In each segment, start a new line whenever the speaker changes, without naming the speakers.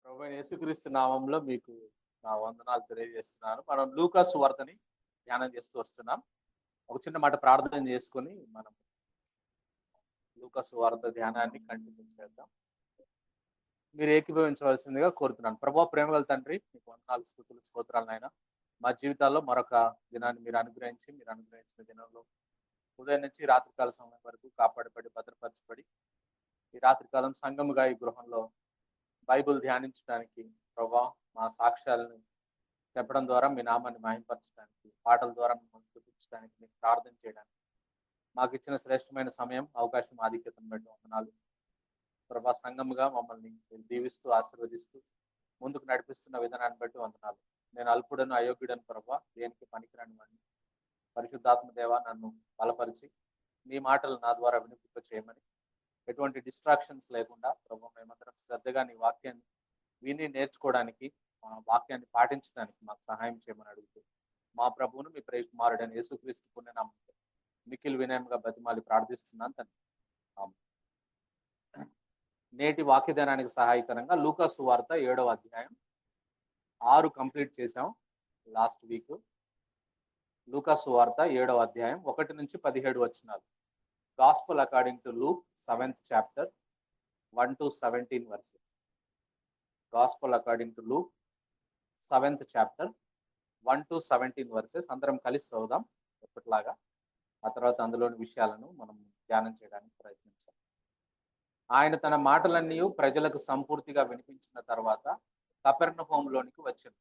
ప్రభువైన యేసుక్రీస్తు నామంలో మీకు నా వందనాలు తెలియజేస్తున్నాను. మనం లూకా సువార్తని ధ్యానం చేస్తూ వస్తున్నాం. ఒక చిన్న మాట ప్రార్థన చేసుకొని మనం లూకా సువార్త ధ్యానాన్ని కంటిన్యూ చేద్దాం. మీరు ఏకీభవించవలసిందిగా కోరుతున్నాను. ప్రభువా, ప్రేమగల తండ్రి, మీకు వందనాలు, స్తుతులు, స్తోత్రాలు నాయన. మా జీవితాల్లో మరొక దినాన్ని మీరు అనుగ్రహించిన దినంలో ఉదయం నుంచి రాత్రికాల సమయం వరకు కాపాడబడి భద్రపరచబడి ఈ రాత్రికాలం సంఘముగా ఈ గృహంలో బైబిల్ ధ్యానించడానికి ప్రభా మా సాక్ష్యాలను చెప్పడం ద్వారా మీ నామాన్ని మహింపరచడానికి, పాటల ద్వారా మిమ్మల్ని స్తుతించడానికి, మీకు ప్రార్థన చేయడానికి మాకు ఇచ్చిన శ్రేష్టమైన సమయం, అవకాశం, ఆధిక్యతను బట్టి వందనాలు. ప్రభా, సంఘముగా మమ్మల్ని మీరు దీవిస్తూ ఆశీర్వదిస్తూ ముందుకు నడిపిస్తున్న విధానాన్ని బట్టి వందనాలు. నేను అల్పుడను, అయోగ్యుడను ప్రభా, దేనికి పనికిరాని వాడిని. పరిశుద్ధాత్మ దేవ, నన్ను బలపరిచి మీ మాటలు నా ద్వారా వినిపింప చేయమని, ఎటువంటి డిస్ట్రాక్షన్స్ లేకుండా ప్రభు మేమందరం శ్రద్ధగా నీ వాక్యాన్ని విని నేర్చుకోవడానికి, మా వాక్యాన్ని పాటించడానికి మాకు సహాయం చేయమని అడుగుతూ మా ప్రభువును మీ ప్రియ కుమారుడైన యేసుక్రీస్తు పుణ్యనామముతో మిక్కిలి వినయంగా బతిమాలి ప్రార్థిస్తున్నాను తండ్రి. ఆమేన్. నేటి వాక్యదానానికి సహాయకరంగా లూకా సువార్త 7వ అధ్యాయం 6 కంప్లీట్ చేశాం లాస్ట్ వీక్. లూకా సువార్త 7వ అధ్యాయం 1 నుంచి 17 వచనాలు. Gospel according to Luke 7th chapter 1 to 17 verses. Gospel according to Luke 7th chapter 1 to 17 verses. అందరం కలిసి చదువుదాం ఎప్పటిలాగా. ఆ తర్వాత అందులోని విషయాలను మనం ధ్యానం చేయడానికి ప్రయత్నించాం. ఆయన తన మాటలన్నీ ప్రజలకు సంపూర్తిగా వినిపించిన తర్వాత కపెర్నహూములోనికి వచ్చాడు.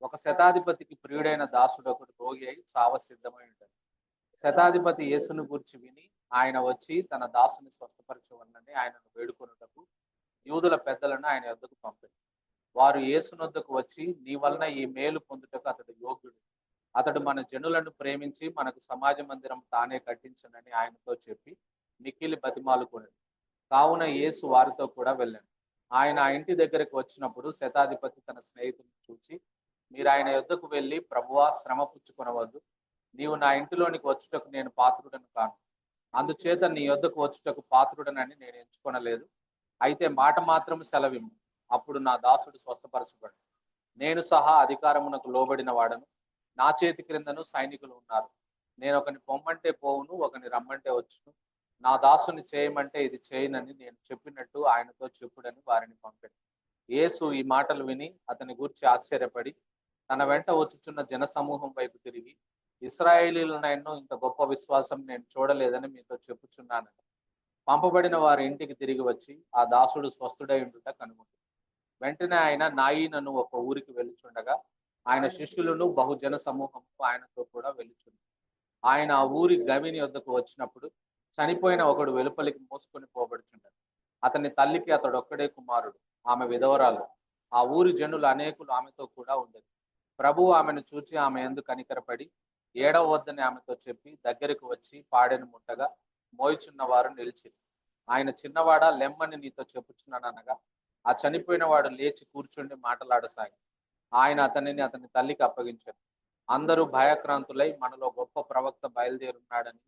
ఒక శతాధిపతికి ప్రియుడైన దాసుడు ఒకడు రోగి అయి చావ సిద్ధమై ఉంటాడు. శతాధిపతి యేసును గూర్చి విని ఆయన వచ్చి తన దాసుని స్వస్థపరచవలనని ఆయనను వేడుకొనుటకు యూదుల పెద్దలను ఆయన యొద్దకు పంపాడు. వారు యేసునొద్దకు వచ్చి, నీ వలన ఈ మేలు పొందుటకు అతడు యోగ్యుడు, అతడు మన జనులను ప్రేమించి మనకు సమాజ మందిరం తానే కట్టించనని ఆయనతో చెప్పి మిక్కిలి బతిమాలుకొనెను. కావున యేసు వారితో కూడా వెళ్ళాడు. ఆయన ఆ ఇంటి దగ్గరకు వచ్చినప్పుడు శతాధిపతి తన స్నేహితులను చూచి, మీరు ఆయన యొద్దకు వెళ్ళి, ప్రభువా, శ్రమ పుచ్చుకొనవద్దు, నీవు నా ఇంటిలోనికి వచ్చుటకు నేను పాత్రుడను కాను, అందుచేత నీ యొద్దకు వచ్చుటకు పాత్రుడనని నేను ఎంచుకొనలేదు. అయితే మాట మాత్రం సెలవిమ్ము, అప్పుడు నా దాసుడు స్వస్థపరచబడు. నేను సహా అధికారమునకు లోబడిన వాడను, నా చేతి క్రిందను సైనికులు ఉన్నారు. నేను ఒకని పొమ్మంటే పోవును, ఒకని రమ్మంటే వచ్చును, నా దాసుని చేయమంటే ఇది చేయనని నేను చెప్పినట్టు ఆయనతో చెప్పుడని వారిని పంపాడు. యేసు ఈ మాటలు విని అతని గూర్చి ఆశ్చర్యపడి తన వెంట వచ్చుచున్న జనసమూహం వైపు తిరిగి, ఇశ్రాయేలీయులనైనా ఇంత గొప్ప విశ్వాసం నేను చూడలేదని మీతో చెప్పుచున్నానని పంపబడిన వారి ఇంటికి తిరిగి వచ్చి ఆ దాసుడు స్వస్థుడై ఉండుట కనుగొంది. వెంటనే ఆయన నాయీనను ఒక ఊరికి వెళ్ళుచుండగా ఆయన శిష్యులను బహుజన సమూహము ఆయనతో కూడా వెళ్ళుచుంది. ఆయన ఆ ఊరి గవిని వద్దకు వచ్చినప్పుడు చనిపోయిన ఒకడు వెలుపలికి మోసుకొని పోబడుచుండడు. అతని తల్లికి అతడు ఒక్కడే కుమారుడు, ఆమె విధవరాలు. ఆ ఊరి జనులు అనేకులు ఆమెతో కూడా ఉండేది. ప్రభువు ఆమెను చూచి ఆమె యందు కనికరపడి ఏడవద్దని ఆమెతో చెప్పి దగ్గరకు వచ్చి పాడెను ముట్టగా మోయిచున్న వారు నిలిచిరి. ఆయన, చిన్నవాడా, లెమ్మని నీతో చెప్పుచున్నాననగా ఆ చనిపోయిన వాడు లేచి కూర్చుండి మాటలాడసాగి ఆయన అతని తల్లికి అప్పగించాడు. అందరూ భయక్రాంతులై, మనలో గొప్ప ప్రవక్త బయలుదేరున్నాడని,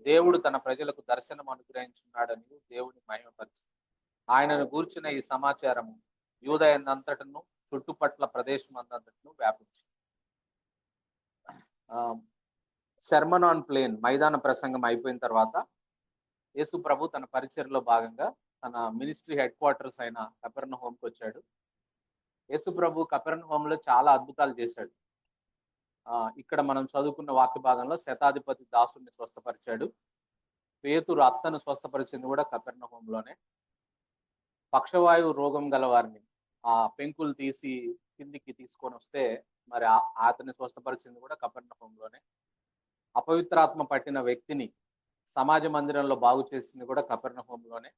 దేవుడు తన ప్రజలకు దర్శనం అనుగ్రహించున్నాడని దేవుని మహిమపరిచి ఆయనను గూర్చిన ఈ సమాచారము యూదయందంతటను చుట్టుపట్ల ప్రదేశం అంతటను వ్యాపించింది. సెర్మన్ ఆన్ ప్లేన్, మైదాన ప్రసంగం అయిపోయిన తర్వాత యేసు ప్రభు తన పరిచర్లో భాగంగా తన మినిస్ట్రీ హెడ్ క్వార్టర్స్ అయిన కపెర్నహూముకి వచ్చాడు. యేసు ప్రభు కపెర్నహూములో చాలా అద్భుతాలు చేశాడు. ఇక్కడ మనం చదువుకున్న వాక్య భాగంలో శతాధిపతి దాసుని స్వస్థపరిచాడు. పేతురు అత్తను స్వస్థపరిచింది కూడా కపెర్నహూములోనే. పక్షవాయువు రోగం గల వారిని ఆ పెంకులు తీసి కిందికి తీసుకొని వస్తే మరి అతన్ని స్వస్థపరిచింది కూడా కపెర్నహూములోనే. అపవిత్రాత్మ పట్టిన వ్యక్తిని సమాజ మందిరంలో బాగు చేసింది కూడా కపెర్నహూములోనే.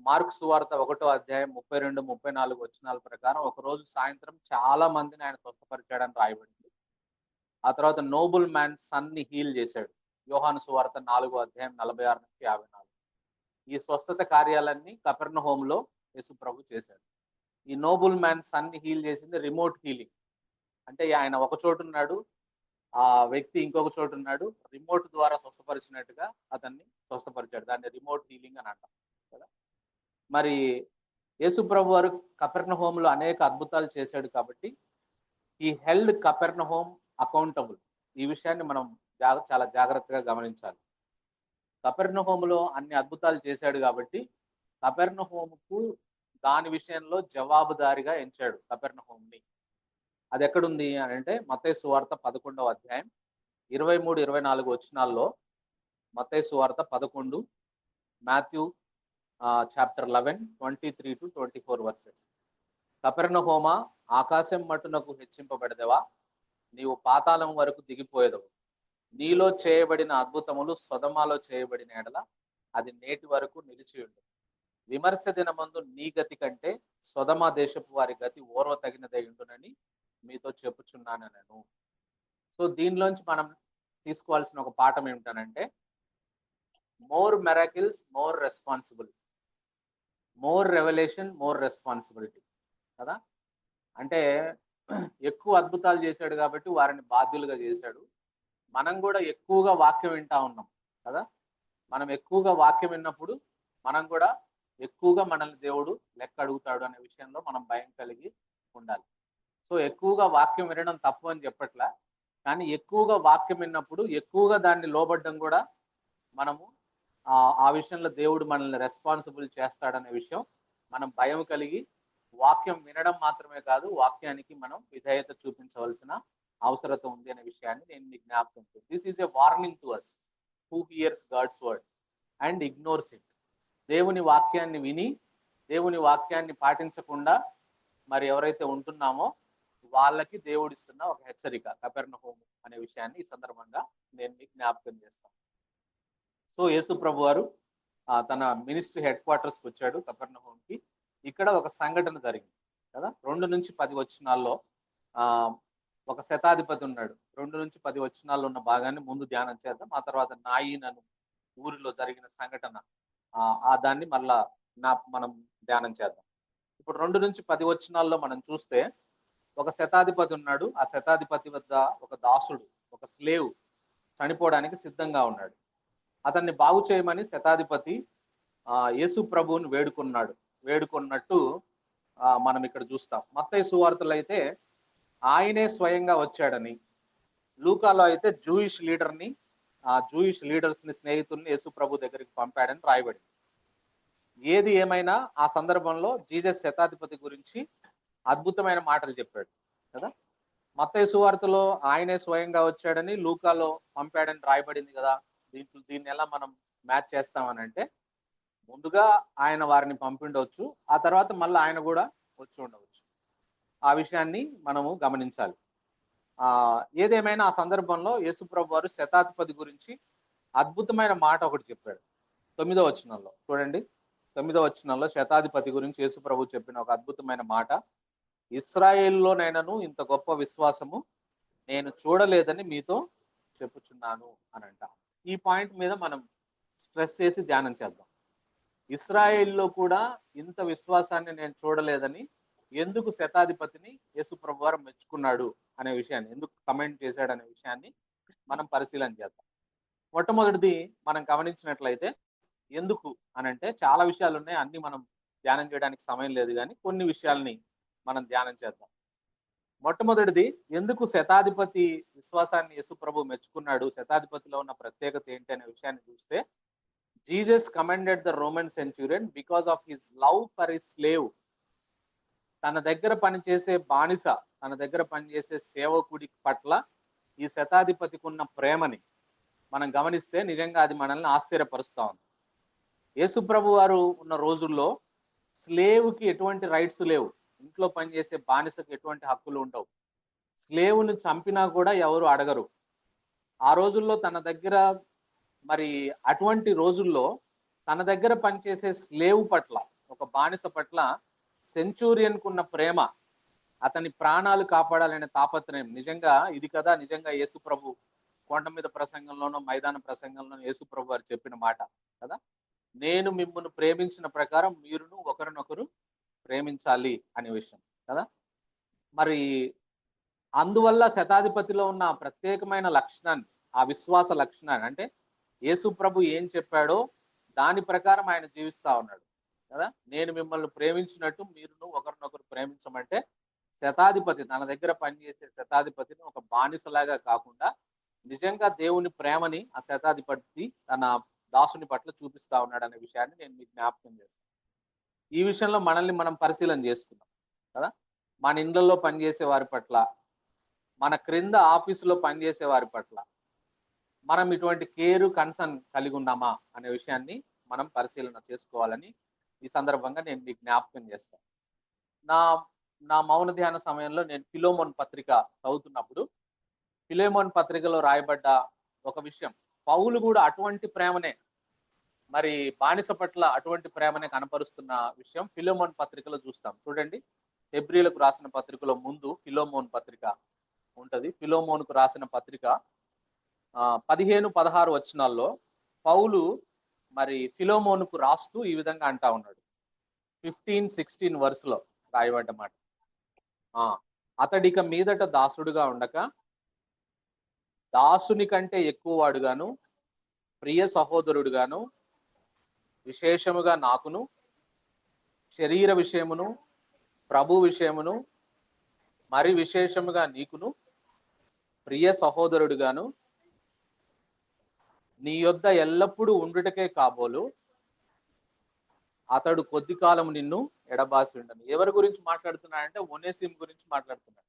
మార్కు సువార్త 1వ అధ్యాయం 32, 34 వచనాల ప్రకారం ఒకరోజు సాయంత్రం చాలా మందిని ఆయన స్వస్థపరిచాడని రాయబడింది. ఆ తర్వాత నోబుల్ మ్యాన్ సన్ ని హీల్ చేశాడు. యోహాను సువార్త 4వ అధ్యాయం 46 నుంచి 54. ఈ స్వస్థత కార్యాలన్నీ కపెర్నహూములో యేసు ప్రభు చేశాడు. ఈ నోబుల్ మ్యాన్ సన్ ని హీల్ చేసింది రిమోట్ హీలింగ్. అంటే ఆయన ఒక చోటు ఉన్నాడు, ఆ వ్యక్తి ఇంకొక చోటు ఉన్నాడు, రిమోట్ ద్వారా స్వస్థపరిచినట్టుగా అతన్ని స్వస్థపరిచాడు. దాన్ని రిమోట్ హీలింగ్ అని అంటాం కదా. మరి యేసు ప్రభు వారు కపెర్నహూములో అనేక అద్భుతాలు చేశాడు కాబట్టి ఈ హెల్డ్ కపెర్నహూమ్ అకౌంటబుల్. ఈ విషయాన్ని మనం చాలా జాగ్రత్తగా గమనించాలి. కపెర్నహూములో అన్ని అద్భుతాలు చేశాడు కాబట్టి కపెర్నహూముకు దాని విషయంలో జవాబుదారిగా ఎంచాడు కపెర్నహూముని. అది ఎక్కడుంది అని అంటే మత్తయి సువార్త 11వ అధ్యాయం 23, 24 వచనాల్లో. మత్తయి సువార్త 11, మాథ్యూ చాప్టర్ 11, 23-24 వర్సెస్. కపెర్నహూమా, ఆకాశం మట్టునకు హెచ్చింపబడదవా, నీవు పాతాళం వరకు దిగిపోయేదవు. నీలో చేయబడిన అద్భుతములు సొదొమలో చేయబడిన ఎడల అది నేటి వరకు నిలిచి ఉండు. విమర్శ దినమందు నీ గతి కంటే సొదొమ దేశపు వారి గతి ఓర్వ తగినదై ఉండునని మీతో చెప్పుచున్నాను నేను. సో దీనిలోంచి మనం తీసుకోవాల్సిన ఒక పాఠం ఏమిటనంటే, more miracles more responsible, more revolution more responsibility కదా. అంటే ఎక్కువ అద్భుతాలు చేశాడు కాబట్టి వారిని బాధ్యులుగా చేశాడు. మనం కూడా ఎక్కువగా వాక్యం వింటా ఉన్నాం కదా. మనం ఎక్కువగా వాక్యం విన్నప్పుడు మనం కూడా ఎక్కువగా మనల్ని దేవుడు లెక్క అడుగుతాడు అనే విషయంలో మనం భయం కలిగి ఉండాలి. సో ఎక్కువగా వాక్యం వినడం తప్పు అని చెప్పట్లా, కానీ ఎక్కువగా వాక్యం విన్నప్పుడు ఎక్కువగా దాన్ని లోబడ్డం కూడా మనము ఆ విషయంలో దేవుడు మనల్ని రెస్పాన్సిబుల్ చేస్తాడనే విషయం మనం భయం కలిగి వాక్యం వినడం మాత్రమే కాదు, వాక్యానికి మనం విధేయత చూపించవలసిన అవసరత ఉంది అనే విషయాన్ని నేను మీకు జ్ఞాపకం చేస్తాను. This is a warning to us who hears God's word and ignores it. దేవుని వాక్యాన్ని విని దేవుని వాక్యాన్ని పాటించకుండా మరి ఎవరైతే ఉంటున్నామో వాళ్ళకి దేవుడిస్తున్న ఒక హెచ్చరిక కపెర్నహూము అనే విషయాన్ని ఈ సందర్భంగా నేను మీకు జ్ఞాపకం చేస్తాను. సో యేసు ప్రభు వారు తన మినిస్ట్రీ హెడ్ క్వార్టర్స్కి వచ్చాడు కపెర్నహూముకి. ఇక్కడ ఒక సంఘటన జరిగింది కదా. 2-10 వచనాల్లో ఒక శతాధిపతి ఉన్నాడు. 2-10 వచనాల్లో ఉన్న భాగాన్ని ముందు ధ్యానం చేద్దాం. ఆ తర్వాత నాయీనను ఊరిలో జరిగిన సంఘటన దాన్ని మళ్ళా మనం ధ్యానం చేద్దాం. ఇప్పుడు 2-10 వచనాల్లో మనం చూస్తే ఒక శతాధిపతి ఉన్నాడు. ఆ శతాధిపతి వద్ద ఒక దాసుడు, ఒక స్లేవ్ చనిపోవడానికి సిద్ధంగా ఉన్నాడు. అతన్ని బాగు చేయమని శతాధిపతి యేసు ప్రభువుని వేడుకున్నట్టు మనం ఇక్కడ చూస్తాం. మత్తయి సువార్తలో అయితే ఆయనే స్వయంగా వచ్చాడని, లూకాలో అయితే జూయిష్ లీడర్స్ ని స్నేహితుల్ని యేసు ప్రభు దగ్గరికి పంపాడని రాయబడింది. ఏది ఏమైనా ఆ సందర్భంలో జీసస్ శతాధిపతి గురించి అద్భుతమైన మాటలు చెప్పాడు కదా. మత్తయి సువార్తలో ఆయనే స్వయంగా వచ్చాడని, లూకాలో పంపాడని రాయబడింది కదా. దీన్ని ఎలా మనం మ్యాచ్ చేస్తామని అంటే, ముందుగా ఆయన వారిని పంపిండవచ్చు, ఆ తర్వాత మళ్ళీ ఆయన కూడా వచ్చి ఉండవచ్చు. ఆ విషయాన్ని మనము గమనించాలి. ఏదేమైనా ఆ సందర్భంలో యేసు ప్రభు వారు శతాధిపతి గురించి అద్భుతమైన మాట ఒకటి చెప్పాడు. 9వ వచనంలో చూడండి. 9వ వచనంలో శతాధిపతి గురించి యేసు ప్రభు చెప్పిన ఒక అద్భుతమైన మాట, ఇశ్రాయేలులోనైనను ఇంత గొప్ప విశ్వాసము నేను చూడలేదని మీతో చెప్పుచున్నాను అని అంట. ఈ పాయింట్ మీద మనం స్ట్రెస్ చేసి ధ్యానం చేద్దాం. ఇశ్రాయేల్లో కూడా ఇంత విశ్వాసాన్ని నేను చూడలేదని ఎందుకు శతాధిపతిని యేసు ప్రభు వారు మెచ్చుకున్నాడు అనే విషయాన్ని, ఎందుకు కమెంట్ చేశాడు అనే విషయాన్ని మనం పరిశీలన చేద్దాం. మొట్టమొదటిది మనం గమనించినట్లయితే, ఎందుకు అనంటే చాలా విషయాలు ఉన్నాయి, అన్ని మనం ధ్యానం చేయడానికి సమయం లేదు, కానీ కొన్ని విషయాల్ని మనం ధ్యానం చేద్దాం. మొట్టమొదటిది, ఎందుకు శతాధిపతి విశ్వాసాన్ని యేసు ప్రభు మెచ్చుకున్నాడు, శతాధిపతిలో ఉన్న ప్రత్యేకత ఏంటి అనే విషయాన్ని చూస్తే, Jesus commended the Roman centurion because of his love for his slave. తన దగ్గర పనిచేసే బానిస, తన దగ్గర పనిచేసే సేవకుడి పట్ల ఈ శతాధిపతికి ఉన్న ప్రేమని మనం గమనిస్తే నిజంగా అది మనల్ని ఆశ్చర్యపరుస్తా ఉంది. యేసు ప్రభు వారు ఉన్న రోజుల్లో స్లేవ్కి ఎటువంటి రైట్స్ లేవు, ఇంట్లో పనిచేసే బానిసకు ఎటువంటి హక్కులు ఉండవు. స్లేవ్ను చంపినా కూడా ఎవరు అడగరు. ఆ రోజుల్లో తన దగ్గర మరి అటువంటి రోజుల్లో తన దగ్గర పనిచేసే స్లేవ్ పట్ల, ఒక బానిస పట్ల సెంచూరియన్కు ఉన్న ప్రేమ, అతని ప్రాణాలు కాపాడాలనే తాపత్రయం, నిజంగా ఇది కదా నిజంగా యేసు ప్రభు కొండ మీద ప్రసంగంలోనో మైదాన ప్రసంగంలోనో యేసు ప్రభు వారు చెప్పిన మాట కదా. నేను మిమ్మల్ని ప్రేమించిన ప్రకారం మీరును ఒకరినొకరు ప్రేమించాలి అనే విషయం కదా. మరి అందువల్ల శతాధిపతిలో ఉన్న ప్రత్యేకమైన లక్షణాన్ని, ఆ విశ్వాస లక్షణాన్ని, అంటే యేసు ప్రభు ఏం చెప్పాడో దాని ప్రకారం ఆయన జీవిస్తా ఉన్నాడు. కదా. నేను మిమ్మల్ని ప్రేమించినట్టు మీరును ఒకరినొకరు ప్రేమించమంటే శతాధిపతి తన దగ్గర పనిచేసే శతాధిపతిని ఒక బానిసలాగా కాకుండా నిజంగా దేవుని ప్రేమని ఆ శతాధిపతి తన దాసుని పట్ల చూపిస్తా ఉన్నాడు అనే విషయాన్ని నేను మీకు జ్ఞాపకం చేస్తాను. ఈ విషయంలో మనల్ని మనం పరిశీలన చేసుకుందాం కదా. మన ఇండ్లలో పనిచేసే వారి పట్ల, మన క్రింద ఆఫీసులో పనిచేసే వారి పట్ల మనం ఇటువంటి కేరు కన్సర్న్ కలిగి ఉన్నామా అనే విషయాన్ని మనం పరిశీలన చేసుకోవాలని ఈ సందర్భంగా నేను మీకు జ్ఞాపకం చేస్తాను. నా నా మౌన ధ్యాన సమయంలో నేను ఫిలోమోన్ పత్రిక చదువుతున్నప్పుడు ఫిలోమోన్ పత్రికలో రాయబడ్డ ఒక విషయం, పౌలు కూడా అటువంటి ప్రేమనే, మరి బానిస పట్ల అటువంటి ప్రేమనే కనపరుస్తున్న విషయం ఫిలోమోన్ పత్రికలో చూస్తాం. చూడండి, హెబ్రీలకు రాసిన పత్రికలో ముందు ఫిలోమోన్ పత్రిక ఉంటది. ఫిలోమోన్కు రాసిన పత్రిక 15-16 వచనాల్లో పౌలు మరి ఫిలోమోనుకు రాస్తూ ఈ విధంగా అంటా ఉన్నాడు. 15-16 వరుసలో రాయబడ్డ మాట, అతడిక మీదట దాసుడుగా ఉండక దాసుని కంటే ఎక్కువ వాడుగాను, ప్రియ సహోదరుడుగాను, విశేషముగా నాకును, శరీర విషయమును, ప్రభు విషయమును, మరి విశేషముగా నీకును, ప్రియ సహోదరుడుగాను, నీ యొద్ద ఎల్లప్పుడూ ఉండుటకే కాబోలు అతడు కొద్ది కాలం నిన్ను ఎడబాసి ఉండను. ఎవరి గురించి మాట్లాడుతున్నాడంటే ఒనేసిము గురించి మాట్లాడుతున్నాడు.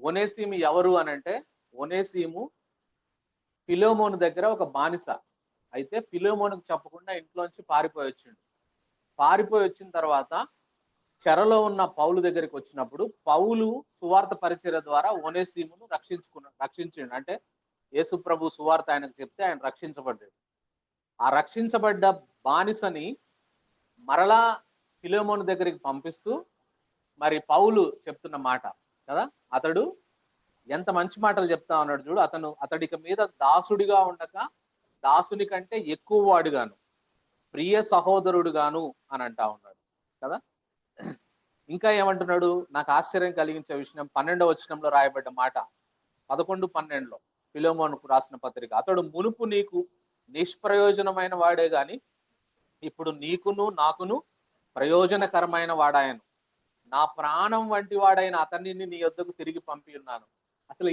ఒనేసిము ఎవరు అనంటే, ఒనేసిము ఫిలోమోను దగ్గర ఒక బానిస. అయితే ఫిలోమోనుకు చెప్పకుండా ఇంట్లోంచి పారిపోయి వచ్చిండు. పారిపోయి వచ్చిన తర్వాత చెరలో ఉన్న పౌలు దగ్గరికి వచ్చినప్పుడు పౌలు సువార్త పరిచర్య ద్వారా ఒనేసిమును రక్షించిండు. అంటే యేసు ప్రభు సువార్త ఆయనకు చెప్తే ఆయన రక్షించబడ్డాడు. ఆ రక్షించబడ్డ బానిసని మరలా ఫిలోమోను దగ్గరికి పంపిస్తూ మరి పౌలు చెప్తున్న మాట కదా, అతడు ఎంత మంచి మాటలు చెప్తా ఉన్నాడు చూడు. అతడికి మీద దాసుడిగా ఉండక దాసుని కంటే ఎక్కువ వాడుగాను, ప్రియ సహోదరుడుగాను అని అంటా ఉన్నాడు కదా. ఇంకా ఏమంటున్నాడు, నాకు ఆశ్చర్యం కలిగించే విషయం 12వ వచనంలో రాయబడ్డ మాట, 11-12లో ఫిలోమోనుకు రాసిన పత్రిక, అతడు మునుపు నీకు నిష్ప్రయోజనమైన వాడే గాని ఇప్పుడు నీకును నాకును ప్రయోజనకరమైన వాడాయను. నా ప్రాణం వంటి వాడైన అతన్ని నీ యొద్దకు తిరిగి పంపి ఉన్నాను. అసలు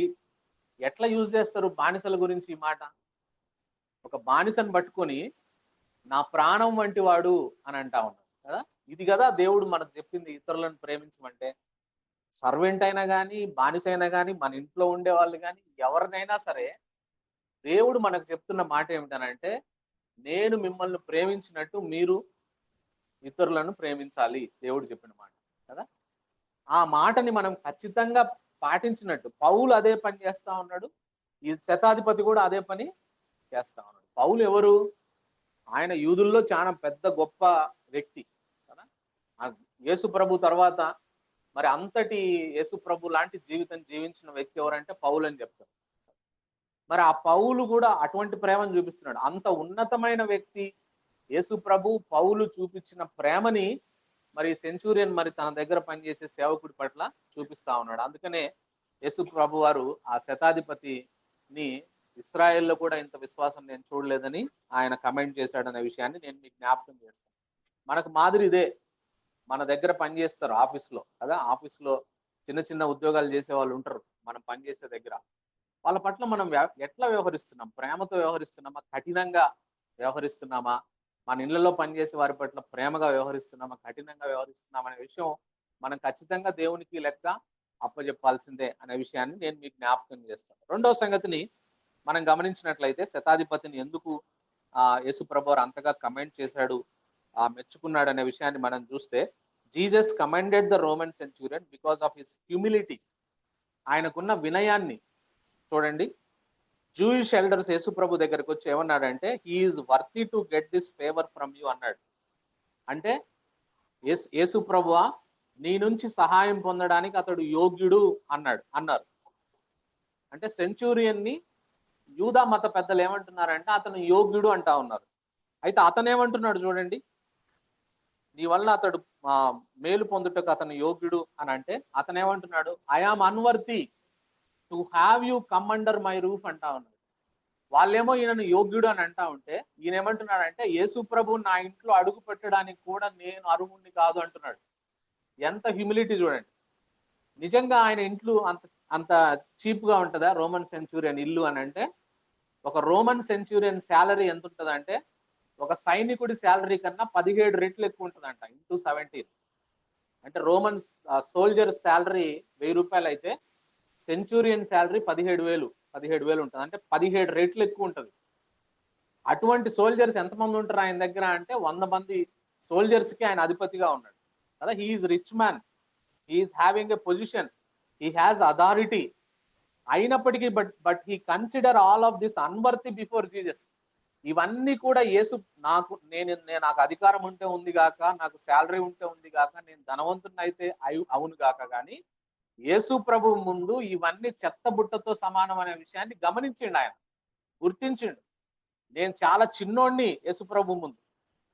ఎట్లా యూజ్ చేస్తారు బానిసల గురించి ఈ మాట? ఒక బానిసను పట్టుకొని నా ప్రాణం వంటి వాడు అని అంటా ఉన్నాడు కదా. ఇది కదా దేవుడు మనకు చెప్పింది, ఇతరులను ప్రేమించమంటే. సర్వెంట్ అయినా కానీ, బానిస అయినా కానీ, మన ఇంట్లో ఉండే వాళ్ళు కానీ, ఎవరినైనా సరే దేవుడు మనకు చెప్తున్న మాట ఏమిటనంటే, నేను మిమ్మల్ని ప్రేమించినట్టు మీరు ఇతరులను ప్రేమించాలి. దేవుడు చెప్పిన మాట కదా. ఆ మాటని మనం ఖచ్చితంగా పాటించినట్టు పౌలు అదే పని చేస్తా ఉన్నాడు. ఈ శతాధిపతి కూడా అదే పని చేస్తా ఉన్నాడు. పౌలు ఎవరు? ఆయన యూదుల్లో చాలా పెద్ద గొప్ప వ్యక్తి కదా. యేసు ప్రభు తర్వాత మరి అంతటి యేసు ప్రభు లాంటి జీవితం జీవించిన వ్యక్తి ఎవరంటే పౌలు అని చెప్తారు. మరి ఆ పౌలు కూడా అటువంటి ప్రేమను చూపిస్తున్నాడు. అంత ఉన్నతమైన వ్యక్తి యేసు ప్రభు పౌలు చూపించిన ప్రేమని మరి సెంచూరియన్ మరి తన దగ్గర పనిచేసే సేవకుడి పట్ల చూపిస్తా ఉన్నాడు. అందుకనే యేసు ప్రభు వారు ఆ శతాధిపతిని ఇస్రాయేల్లో కూడా ఇంత విశ్వాసం నేను చూడలేదని ఆయన కమెంట్ చేశాడనే విషయాన్ని నేను మీకు జ్ఞాపకం చేస్తాను. మనకు మాదిరి ఇదే. మన దగ్గర పనిచేస్తారు ఆఫీస్లో కదా. ఆఫీస్లో చిన్న చిన్న ఉద్యోగాలు చేసే వాళ్ళు ఉంటారు మనం పనిచేసే దగ్గర. వాళ్ళ పట్ల మనం ఎట్లా వ్యవహరిస్తున్నాం? ప్రేమతో వ్యవహరిస్తున్నామా? కఠినంగా వ్యవహరిస్తున్నామా? మన ఇళ్లలో పనిచేసే వారి పట్ల ప్రేమగా వ్యవహరిస్తున్నామా? కఠినంగా వ్యవహరిస్తున్నామా అనే విషయం మనం ఖచ్చితంగా దేవునికి లెక్క అప్పచెప్పాల్సిందే అనే విషయాన్ని నేను మీకు జ్ఞాపకం చేస్తాను. రెండవ సంగతిని మనం గమనించినట్లయితే శతాధిపతిని ఎందుకు యేసు ప్రభువారు అంతగా కమెంట్ చేశాడు, మెచ్చుకున్నాడు అనే విషయాన్ని మనం చూస్తే, Jesus commended the Roman Centurion because of his humility. ఆయనకున్న వినయాన్ని చూడండి. జూయిష్ ఎల్డర్స్ యేసు ప్రభు దగ్గరకు వచ్చి ఏమన్నాడంటే, he is worthy to get this favour from you అన్నాడు. అంటే యేసు ప్రభువా నీ నుంచి సహాయం పొందడానికి అతడు యోగ్యుడు అన్నారు. అంటే సెంచూరియన్ని యూదా మత పెద్దలు ఏమంటున్నారంటే అతను యోగ్యుడు అంటా ఉన్నారు. అయితే అతను ఏమంటున్నాడు చూడండి, నీ వల్ల అతడు మేలు పొందుటకు అతను యోగ్యుడు అని అంటే అతను ఏమంటున్నాడు, I am unworthy to have you come under my roof అంటా ఉన్నాడు. వాళ్ళేమో ఈయనను యోగ్యుడు అని అంటా ఉంటే ఈయన ఏమంటున్నాడంటే యేసు ప్రభు నా ఇంట్లో అడుగు పెట్టడానికి కూడా నేను అర్హుణ్ణి కాదు అంటున్నాడు. ఎంత హ్యూమిలిటీ చూడండి. నిజంగా ఆయన ఇంట్లో అంత అంత చీప్ గా ఉంటుందా రోమన్ సెంచూరియన్ ఇల్లు అని అంటే? ఒక రోమన్ సెంచూరియన్ శాలరీ ఎంత ఉంటుందంటే ఒక సైనికుడి శాలరీ కన్నా 17 రెట్లు ఎక్కువ ఉంటుందంట, ఇంటూ 17. అంటే రోమన్ సోల్జర్ శాలరీ 1000 రూపాయలు అయితే సెంచూరియన్ శాలరీ 17,000 ఉంటుంది. అంటే 17 రెట్లు ఎక్కువ ఉంటుంది. అటువంటి సోల్జర్స్ ఎంతమంది ఉంటారు ఆయన దగ్గర అంటే 100 మంది సోల్జర్స్ కి ఆయన అధిపతిగా ఉన్నాడు కదా. He is rich man, he is having a position, he has authority. అయినప్పటికీ but he consider all of this unworthy before Jesus. ఇవన్నీ కూడా యేసు నేను నాకు అధికారం ఉంటే ఉంది గాక, నాకు శాలరీ ఉంటే ఉంది గాక, నేను ధనవంతుని అయితే అవును గాక, కానీ యేసు ప్రభు ముందు ఇవన్నీ చెత్త బుట్టతో సమానం అనే విషయాన్ని గమనించిండు ఆయన, గుర్తించిండు. నేను చాలా చిన్నోడిని యేసు ప్రభు ముందు.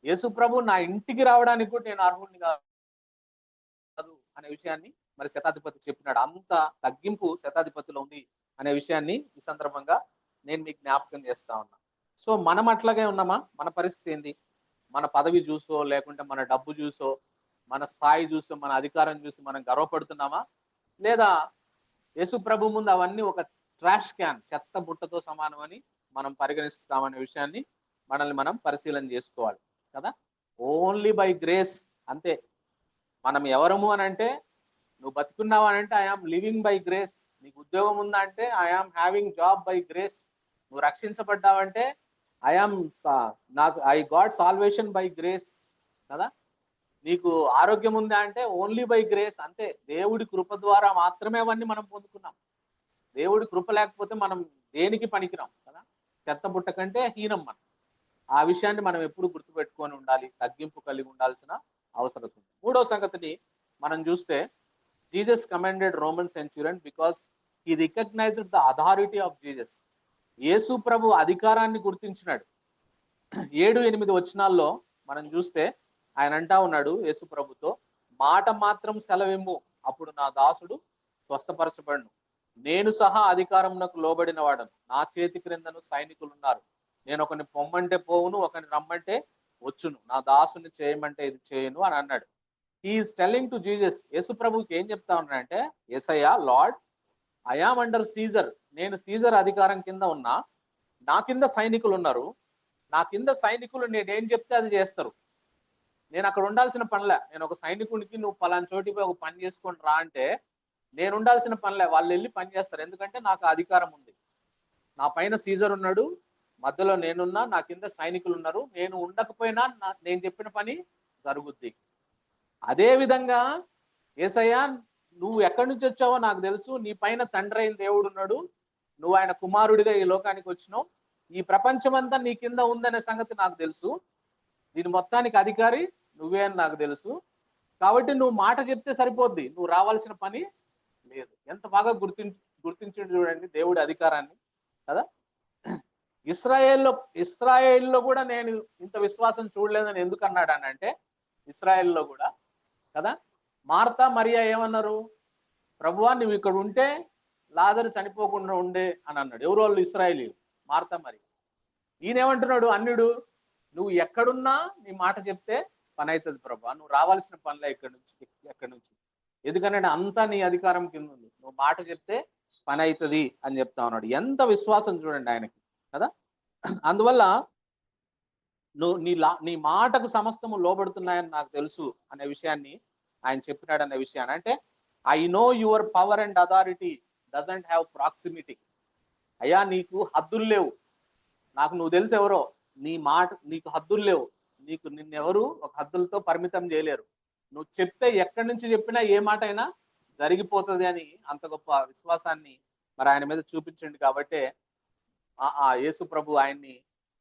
యేసు ప్రభు నా ఇంటికి రావడానికి కూడా నేను అర్హుడిని కాదు అనే విషయాన్ని మరి శతాధిపతి చెప్పినాడు. అంత తగ్గింపు శతాధిపతిలో ఉంది అనే విషయాన్ని ఈ సందర్భంగా నేను మీకు జ్ఞాపకం చేస్తా ఉన్నా. సో మనం అట్లాగే ఉన్నామా? మన పరిస్థితి ఏంది? మన పదవి చూసో, లేకుంటే మన డబ్బు చూసో, మన స్థాయి చూసో, మన అధికారం చూసి మనం గర్వపడుతున్నామా? లేదా యేసు ప్రభు ముందు అవన్నీ ఒక ట్రాష్ క్యాన్, చెత్త బుట్టతో సమానం అని మనం పరిగణిస్తామనే విషయాన్ని మనల్ని మనం పరిశీలన చేసుకోవాలి కదా. ఓన్లీ బై గ్రేస్, అంతే. మనం ఎవరము అని అంటే, నువ్వు బతుకున్నావు అని అంటే ఐఆమ్ లివింగ్ బై గ్రేస్. నీకు ఉద్యోగం ఉందా అంటే I am having job by grace. నువ్వు రక్షించబడ్డావంటే I got salvation by grace కదా. నీకు ఆరోగ్యం ఉందా అంటే ఓన్లీ బై గ్రేస్, అంతే. దేవుడి కృప ద్వారా మాత్రమే అవన్నీ మనం పొందుకున్నాం. దేవుడి కృప లేకపోతే మనం దేనికి పనికిరాం కదా. చెత్త బుట్ట కంటే హీనం మనం. ఆ విషయాన్ని మనం ఎప్పుడు గుర్తుపెట్టుకొని ఉండాలి, తగ్గింపు కలిగి ఉండాల్సిన అవసరం ఉంది. మూడో సంగతిని మనం చూస్తే, Jesus commanded Roman centurion because he recognized the authority of Jesus. యేసు ప్రభు అధికారాన్ని గుర్తించినాడు. 7-8 వచనాల్లో మనం చూస్తే ఆయన అంటా ఉన్నాడు యేసు ప్రభుతో, మాట మాత్రం సెలవిమ్ము, అప్పుడు నా దాసుడు స్వస్థపరచబడును. నేను సహా అధికారమునకు లోబడిన వాడను, నా చేతి క్రిందను సైనికులు ఉన్నారు. నేను ఒకరిని పొమ్మంటే పోవును, ఒకరిని రమ్మంటే వచ్చును, నా దాసుని చేయమంటే ఇది చేయను అని అన్నాడు. He is telling to Jesus. యేసు ప్రభుకి ఏం చెప్తా ఉన్నాడంటే, యేసయ్యా, Lord, I am under Caesar. నేను సీజర్ అధికారం కింద ఉన్నా, నా కింద సైనికులు ఉన్నారు. నా కింద సైనికులు నేనేం చెప్తే అది చేస్తారు. నేను అక్కడ ఉండాల్సిన పనిలే. నేను ఒక సైనికుడికి నువ్వు పలానా చోటికి ఒక పని చేసుకొని రా అంటే నేను ఉండాల్సిన పనిలే, వాళ్ళు వెళ్ళి పని చేస్తారు. ఎందుకంటే నాకు అధికారం ఉంది. నా పైన సీజర్ ఉన్నాడు, మధ్యలో నేనున్నా, నా కింద సైనికులు ఉన్నారు. నేను ఉండకపోయినా నేను చెప్పిన పని జరుగుద్ది. అదే విధంగా యేసయ్యా, నువ్వు ఎక్కడి నుంచి వచ్చావో నాకు తెలుసు. నీ పైన తండ్రి అయిన దేవుడు ఉన్నాడు. నువ్వు ఆయన కుమారుడిగా ఈ లోకానికి వచ్చినావు. ఈ ప్రపంచమంతా నీ కింద ఉందనే సంగతి నాకు తెలుసు. దీని మొత్తానికి అధికారి నువ్వే అని నాకు తెలుసు. కాబట్టి నువ్వు మాట చెప్తే సరిపోద్ది, నువ్వు రావాల్సిన పని లేదు. ఎంత బాగా గుర్తించండి చూడండి దేవుడి అధికారాన్ని కదా. ఇస్రాయేల్లో కూడా నేను ఇంత విశ్వాసం చూడలేదని ఎందుకు అన్నాడు అని అంటే, ఇస్రాయేల్లో కూడా కదా, మార్తా మరియా ఏమన్నారు? ప్రభువా, నువ్వు ఇక్కడ ఉంటే లాజరు చనిపోకుండా ఉండే అని అన్నాడు. ఎవరు వాళ్ళు? ఇశ్రాయేలీయులు, మార్తా మరియా. ఈయనేమంటున్నాడు? అన్యుడు, నువ్వు ఎక్కడున్నా నీ మాట చెప్తే పని అవుతుంది ప్రభువా, నువ్వు రావాల్సిన పనిలే ఎక్కడి నుంచి. ఎందుకంటే అంతా నీ అధికారం కింద ఉంది, నువ్వు మాట చెప్తే పని అవుతుంది అని చెప్తా ఉన్నాడు. ఎంత విశ్వాసం చూడండి ఆయనకి కదా. అందువల్ల నువ్వు నీ మాటకు సమస్తము లోబడుతున్నాయని నాకు తెలుసు అనే విషయాన్ని ఆయన చెప్పినాడు. అనే విషయాన్ని అంటే, I know your power and authority doesn't have proximity. అయ్యా, నీకు హద్దులు లేవు, నాకు నువ్వు తెలుసు ఎవరో. నీకు హద్దులు లేవు, నిన్నెవరు ఒక హద్దులతో పరిమితం చేయలేరు. నువ్వు చెప్తే ఎక్కడి నుంచి చెప్పినా ఏ మాట అయినా జరిగిపోతుంది అని అంత గొప్ప విశ్వాసాన్ని మరి ఆయన మీద చూపించండి. కాబట్టే ఆ యేసు ప్రభు ఆయన్ని